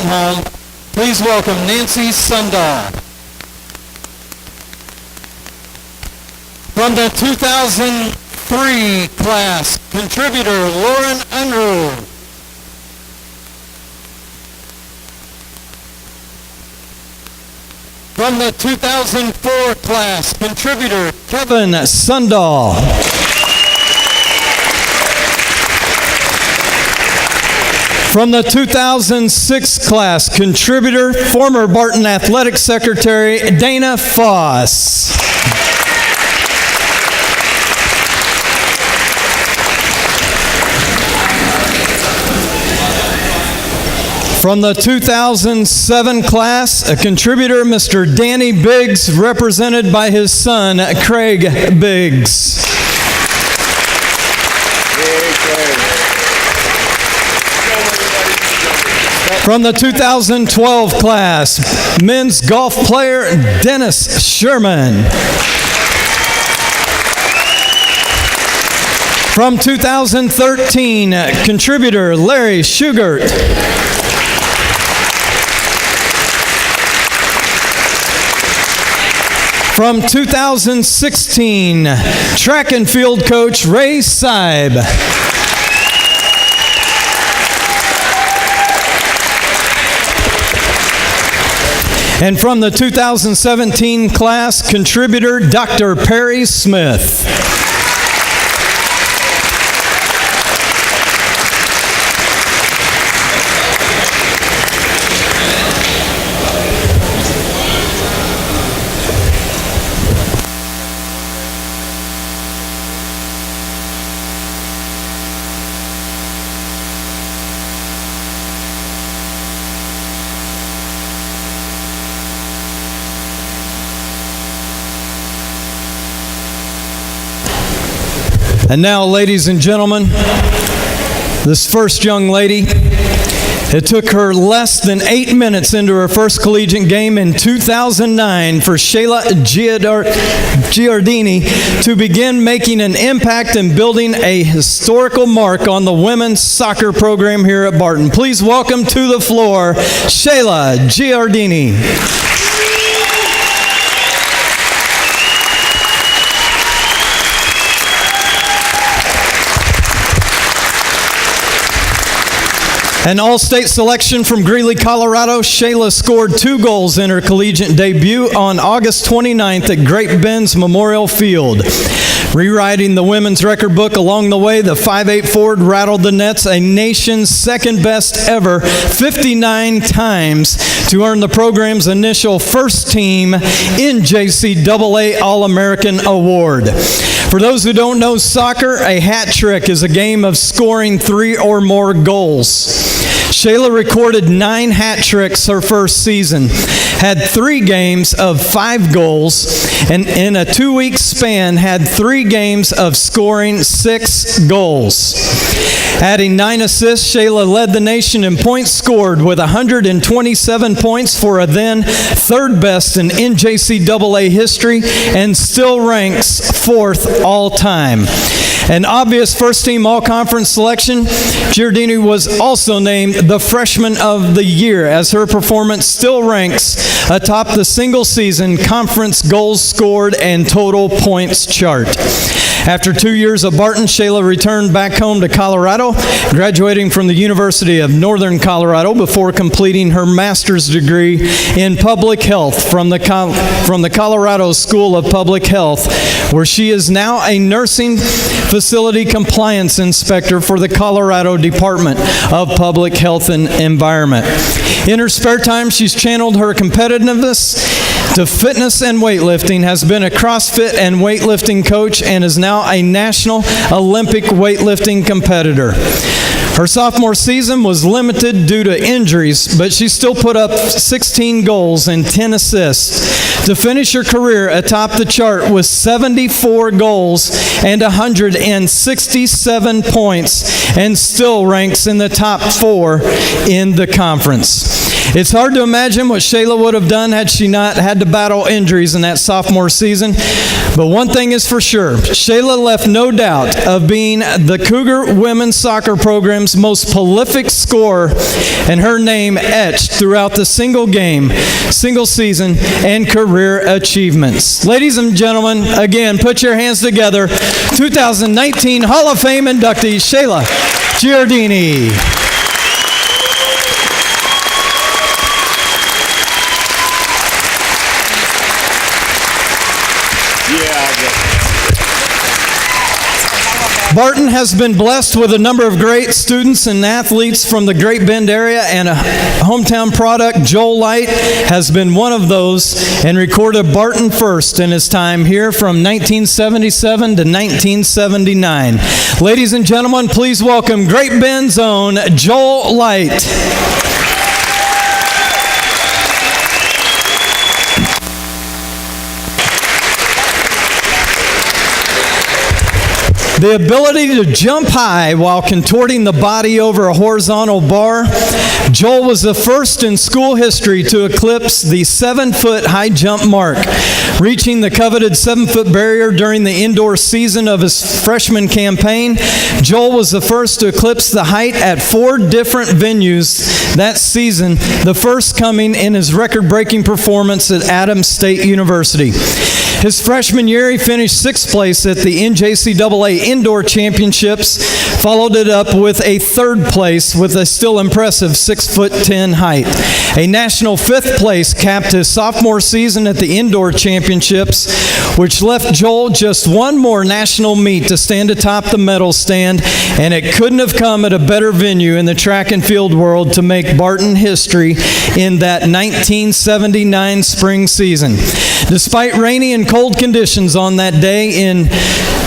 home, please welcome Nancy Sundahl. From the 2003 class, contributor Lauren Unruh. From the 2004 class, contributor Kevin Sundahl. From the 2006 class, contributor, former Barton Athletic Secretary Dana Foss. From the 2007 class, a contributor, Mr. Danny Biggs, represented by his son, Craig Biggs. From the 2012 class, men's golf player, Dennis Sherman. From 2013, contributor, Larry Shugart. From 2016, track and field coach Ray Seib. And from the 2017 class, contributor Dr. Perry Smith. And now, ladies and gentlemen, this first young lady, it took her less than 8 minutes into her first collegiate game in 2009 for Shala Giardini to begin making an impact and building a historical mark on the women's soccer program here at Barton. Please welcome to the floor, Shala Giardini. An all-state selection from Greeley, Colorado, Shala scored 2 goals in her collegiate debut on August 29th at Great Bend's Memorial Field. Rewriting the women's record book along the way, the 5'8" forward rattled the nets a nation's second best ever 59 times to earn the program's initial first team NJCAA All-American Award. For those who don't know soccer, a hat trick is a game of scoring 3 or more goals. Shala recorded 9 hat tricks her first season, had 3 games of 5 goals, and in a 2-week span had 3 games of scoring 6 goals. Adding 9 assists, Shala led the nation in points scored with 127 points for a then 3rd best in NJCAA history and still ranks 4th all time. An obvious first-team all-conference selection, Giardini was also named the Freshman of the Year as her performance still ranks atop the single-season conference goals scored and total points chart. After 2 years at Barton, Shala returned back home to Colorado, graduating from the University of Northern Colorado before completing her master's degree in public health from the Colorado School of Public Health, where she is now a nursing facility compliance inspector for the Colorado Department of Public Health and Environment. In her spare time, she's channeled her competitiveness to fitness and weightlifting, has been a CrossFit and weightlifting coach, and is now a national Olympic weightlifting competitor. Her sophomore season was limited due to injuries, but she still put up 16 goals and 10 assists to finish her career atop the chart with 74 goals and 167 points, and still ranks in the top 4 in the conference. It's hard to imagine what Shala would have done had she not had to battle injuries in that sophomore season. But one thing is for sure, Shala left no doubt of being the Cougar women's soccer program's most prolific scorer, and her name etched throughout the single game, single season, and career achievements. Ladies and gentlemen, again, put your hands together. 2019 Hall of Fame inductee, Shala Giardini. Barton has been blessed with a number of great students and athletes from the Great Bend area, and a hometown product, Joel Light, has been one of those and recorded Barton first in his time here from 1977 to 1979. Ladies and gentlemen, please welcome Great Bend's own Joel Light. The ability to jump high while contorting the body over a horizontal bar. Joel was the first in school history to eclipse the 7-foot high jump mark, reaching the coveted 7-foot barrier during the indoor season of his freshman campaign. Joel was the first to eclipse the height at 4 different venues that season, the first coming in his record-breaking performance at Adams State University. His freshman year, he finished 6th place at the NJCAA Indoor Championships, followed it up with a 3rd place with a still impressive 6'10" height. A national 5th place capped his sophomore season at the Indoor Championships, which left Joel just one more national meet to stand atop the medal stand, and it couldn't have come at a better venue in the track and field world to make Barton history in that 1979 spring season. Despite rainy and cold conditions on that day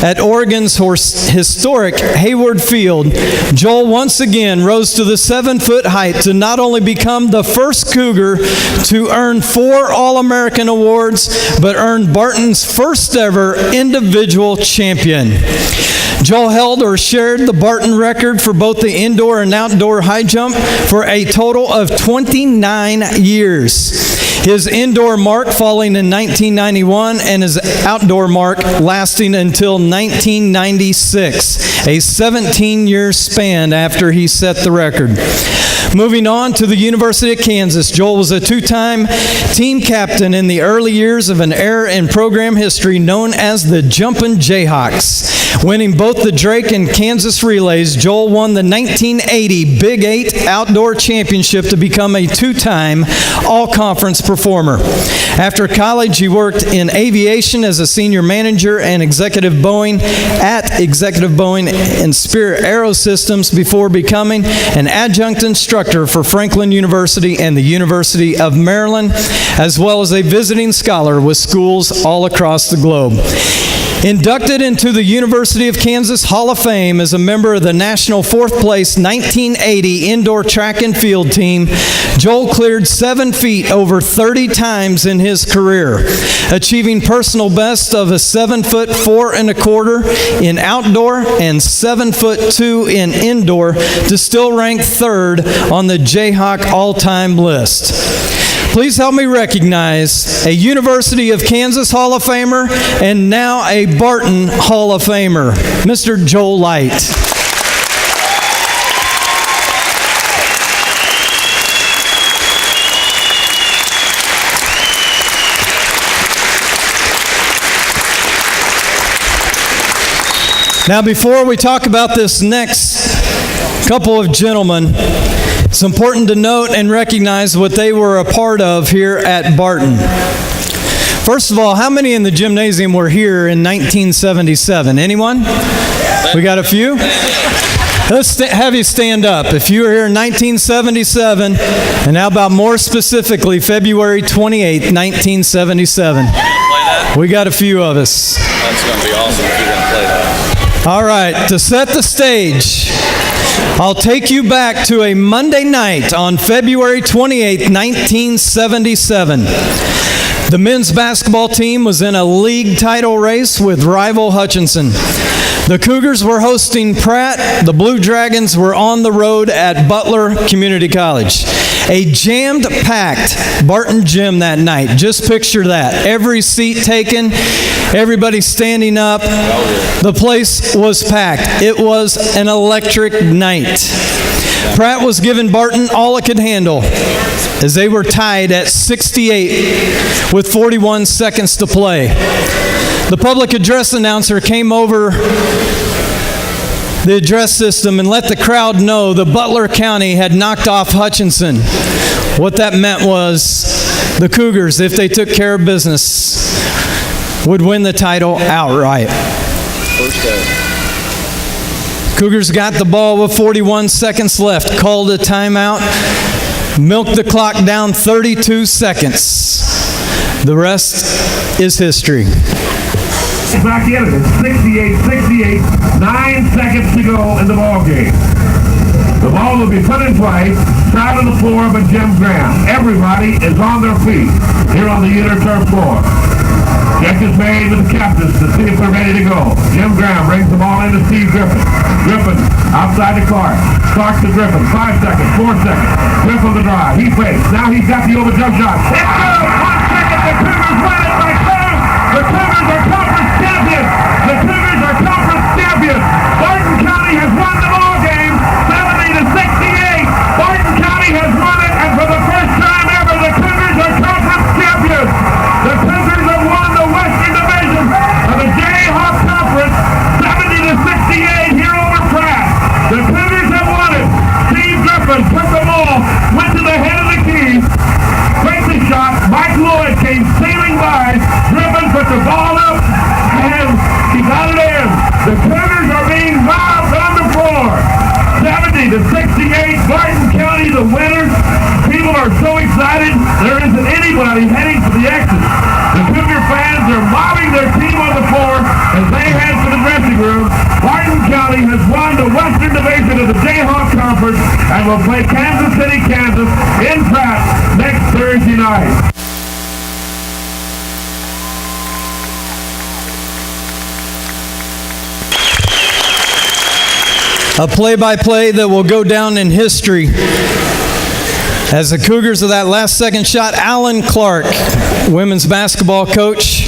at Oregon's historic Hayward Field, Joel once again rose to the 7-foot height to not only become the first Cougar to earn 4 All-American awards, but earn Barton's first ever individual champion. Joel held or shared the Barton record for both the indoor and outdoor high jump for a total of 29 years. His indoor mark falling in 1991 and his outdoor mark lasting until 1996, a 17-year span after he set the record. Moving on to the University of Kansas, Joel was a 2-time team captain in the early years of an era in program history known as the Jumpin' Jayhawks. Winning both the Drake and Kansas relays, Joel won the 1980 Big 8 Outdoor Championship to become a 2-time all-conference performer. After college, he worked in aviation as a senior manager and Executive Boeing and Spirit Aerosystems before becoming an adjunct instructor for Franklin University and the University of Maryland, as well as a visiting scholar with schools all across the globe. Inducted into the University of Kansas Hall of Fame as a member of the national 4th place 1980 indoor track and field team, Joel cleared 7 feet over 30 times in his career, achieving personal best of a 7'4" and a quarter in outdoor and 7'2" in indoor to still rank 3rd on the Jayhawk all-time list. Please help me recognize a University of Kansas Hall of Famer and now a Barton Hall of Famer, Mr. Joel Light. Now, before we talk about this next couple of gentlemen, it's important to note and recognize what they were a part of here at Barton. First of all, how many in the gymnasium were here in 1977? Anyone? We got a few? Let's have you stand up. If you were here in 1977, and how about more specifically, February 28th, 1977? We got a few of us. That's going to be awesome if you're going to play that. All right, to set the stage, I'll take you back to a Monday night on February 28, 1977. The men's basketball team was in a league title race with rival Hutchinson. The Cougars were hosting Pratt. The Blue Dragons were on the road at Butler Community College. A jammed-packed Barton gym that night. Just picture that. Every seat taken, everybody standing up. The place was packed. It was an electric night. Pratt was giving Barton all it could handle as they were tied at 68 with 41 seconds to play. The public address announcer came over the address system and let the crowd know the Butler County had knocked off Hutchinson. What that meant was the Cougars, if they took care of business, would win the title outright. First down. Cougars got the ball with 41 seconds left, called a timeout, milked the clock down 32 seconds. The rest is history. Back in it. It's 68-68. 9 seconds to go in the ball game. The ball will be put in play. Side of the floor by Jim Graham. Everybody is on their feet here on the unit turf floor. Check is made with the captains to see if they're ready to go. Jim Graham brings the ball into Steve Griffin. Griffin outside to Clark. Clark to Griffin. 5 seconds. 4 seconds. Griffin the drive. He fakes. Now he's got the over jump shot. It's good. 1 second. The Cougars win it by 2. The Cougars are conference champions. The Cougars are conference champions. Barton County has won the ball game 70-68. Barton County has won it, and for the first time ever, the Cougars are conference champions. The Cougars have won the Western Division of the Jayhawk Conference 70-68 here over Pratt. The Cougars have won it. Steve Griffin took the ball, went to the head of the key, faked the shot. Mike Lloyd came sailing by. Griffin put the ball up, and he got it in. The Cougars are being mobbed on the floor. 70-68, Barton County the winners. People are so excited, there isn't anybody heading for the exit. The Cougar fans are mobbing their team on the floor as they head for the dressing room. Barton County has won the Western Division of the Jayhawk Conference and will play Kansas City, Kansas in Pratt next Thursday night. A play-by-play that will go down in history as the Cougars of that last second shot. Alan Clark, women's basketball coach,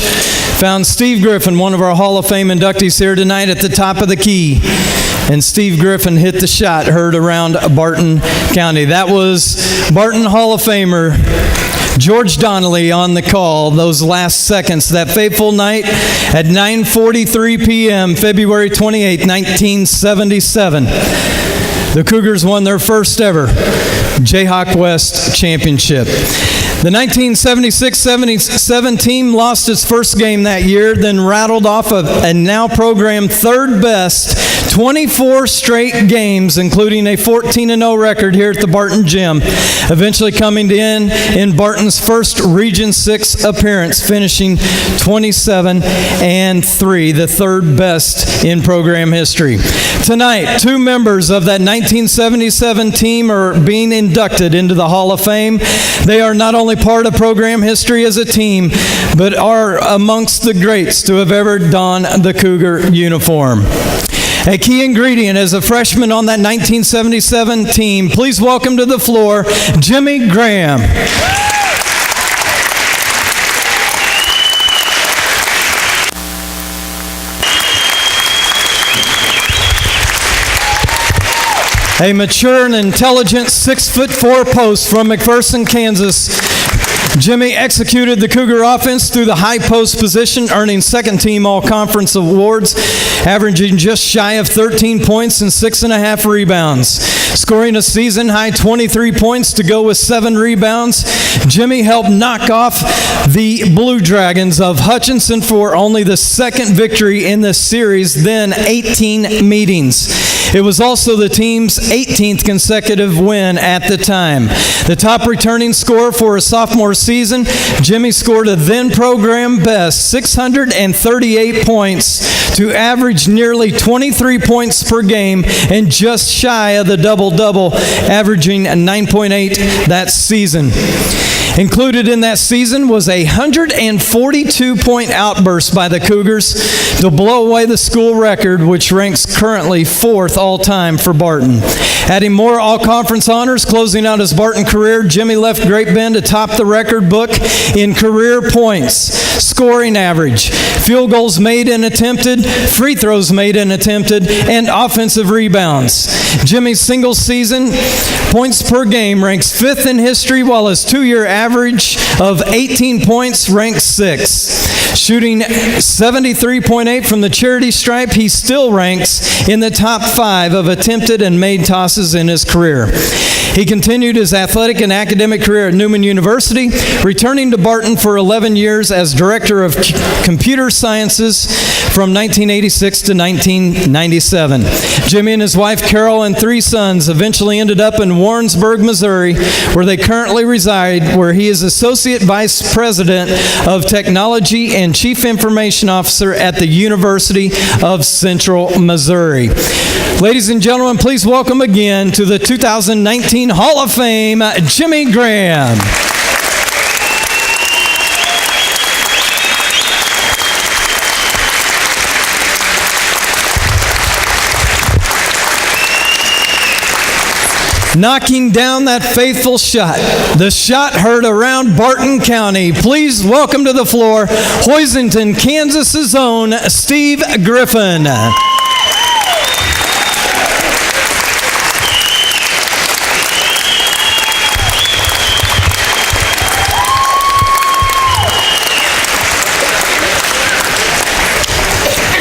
found Steve Griffin, one of our Hall of Fame inductees here tonight, at the top of the key. And Steve Griffin hit the shot heard around Barton County. That was Barton Hall of Famer George Donnelly on the call those last seconds, that fateful night at 9:43 p.m., February 28, 1977. The Cougars won their first ever Jayhawk West championship. The 1976-77 team lost its first game that year, then rattled off a now programmed third best 24 straight games, including a 14-0 record here at the Barton Gym, eventually coming to end in Barton's first Region 6 appearance, finishing 27-3, the third best in program history. Tonight, 2 members of that 1977 team are being inducted into the Hall of Fame. They are not only part of program history as a team, but are amongst the greats to have ever donned the Cougar uniform. A key ingredient as a freshman on that 1977 team, please welcome to the floor, Jimmy Graham. A mature and intelligent 6'4" post from McPherson, Kansas, Jimmy executed the Cougar offense through the high post position, earning second-team all-conference awards, averaging just shy of 13 points and 6.5 rebounds. Scoring a season-high 23 points to go with 7 rebounds, Jimmy helped knock off the Blue Dragons of Hutchinson for only the second victory in the series, then 18 meetings. It was also the team's 18th consecutive win at the time. The top returning scorer for a sophomore season, Jimmy scored a then program best 638 points to average nearly 23 points per game and just shy of the double-double, averaging 9.8 that season. Included in that season was a 142-point outburst by the Cougars to blow away the school record, which ranks currently 4th all-time for Barton. Adding more all-conference honors, closing out his Barton career, Jimmy left Great Bend to top the record book in career points, scoring average, field goals made and attempted, free throws made and attempted, and offensive rebounds. Jimmy's single-season points per game ranks 5th in history, while his 2-year average of 18 points ranks 6th. Shooting 73.8 from the charity stripe, he still ranks in the top 5 of attempted and made tosses in his career. He continued his athletic and academic career at Newman University, returning to Barton for 11 years as Director of Computer Sciences from 1986 to 1997. Jimmy and his wife Carol and 3 sons eventually ended up in Warrensburg, Missouri, where they currently reside, where he is Associate Vice President of Technology and Chief Information Officer at the University of Central Missouri. Ladies and gentlemen, please welcome again to the 2019 Hall of Fame, Jimmy Graham. Knocking down that faithful shot. The shot heard around Barton County. Please welcome to the floor, Hoisington, Kansas's own Steve Griffin.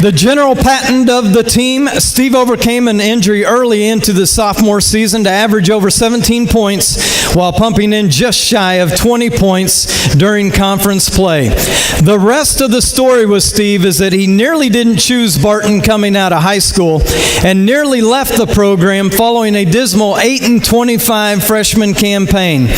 The general patent of the team, Steve overcame an injury early into the sophomore season to average over 17 points while pumping in just shy of 20 points during conference play. The rest of the story with Steve is that he nearly didn't choose Barton coming out of high school and nearly left the program following a dismal 8-25 freshman campaign.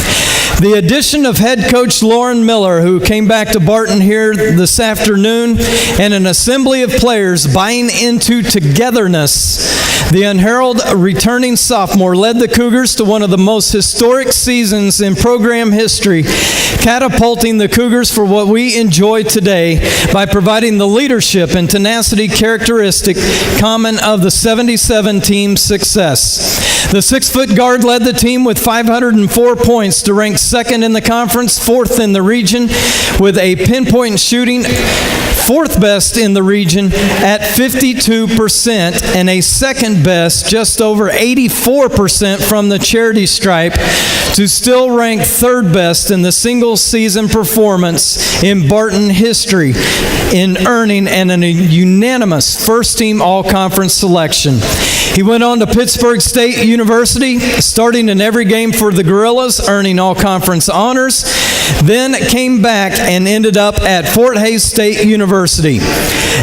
The addition of head coach Lauren Miller, who came back to Barton here this afternoon, and an assembly of players buying into togetherness, the unheralded returning sophomore led the Cougars to one of the most historic seasons in program history, catapulting the Cougars for what we enjoy today by providing the leadership and tenacity characteristic common of the 77 team's success. The 6-foot guard led the team with 504 points to rank 2nd in the conference, 4th in the region, with a pinpoint shooting 4th best in the region at 52% and a 2nd best, just over 84% from the charity stripe, to still rank 3rd best in the single season performance in Barton history in earning a unanimous first-team all-conference selection. He went on to Pittsburgh State University, starting in every game for the Gorillas, earning all-conference honors, then came back and ended up at Fort Hays State University.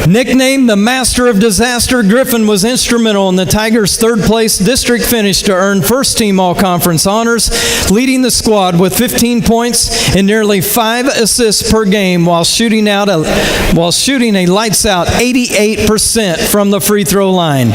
Nicknamed the Master of Disaster, Griffin was instrumental in the Tigers' 3rd-place district finish to earn first-team all-conference honors, leading the squad with 15 points and nearly 5 assists per game while shooting a lights-out 88% from the free throw line.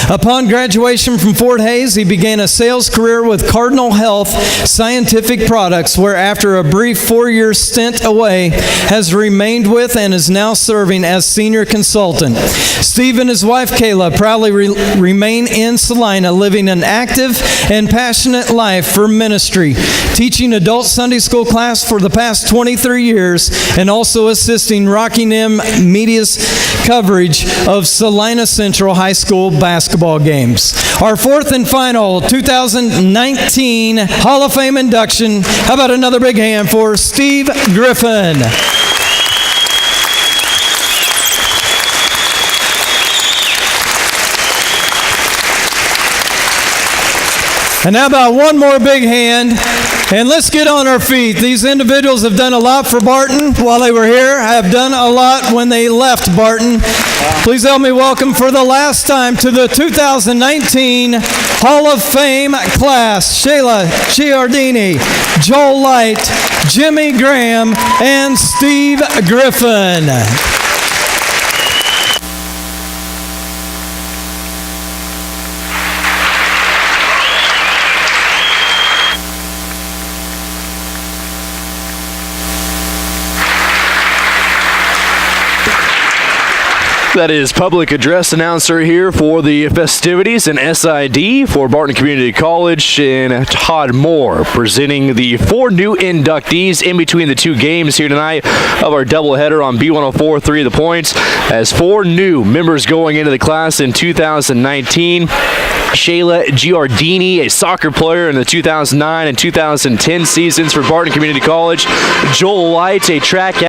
Upon graduation from Fort Hays, he began a sales career with Cardinal Health Scientific Products, where after a brief 4-year stint away, has remained with and is now serving as senior consultant. Steve and his wife Kayla proudly remain in Salina, living an active and passionate life for ministry, teaching adult Sunday school class for the past 23 years, and also assisting Rocking M Media's coverage of Salina Central High School basketball games. Our 4th and final 2019 Hall of Fame induction. How about another big hand for Steve Griffin? And how about one more big hand? And let's get on our feet. These individuals have done a lot for Barton while they were here, have done a lot when they left Barton. Please help me welcome for the last time to the 2019 Hall of Fame class, Shala, Giardini, Joel Light, Jimmy Graham, and Steve Griffin. That is public address announcer here for the festivities and SID for Barton Community College, and Todd Moore presenting the 4 new inductees in between the 2 games here tonight of our doubleheader on B104 3 The Points, as 4 new members going into the class in 2019. Shala Giardini, a soccer player in the 2009 and 2010 seasons for Barton Community College. Joel Light, a track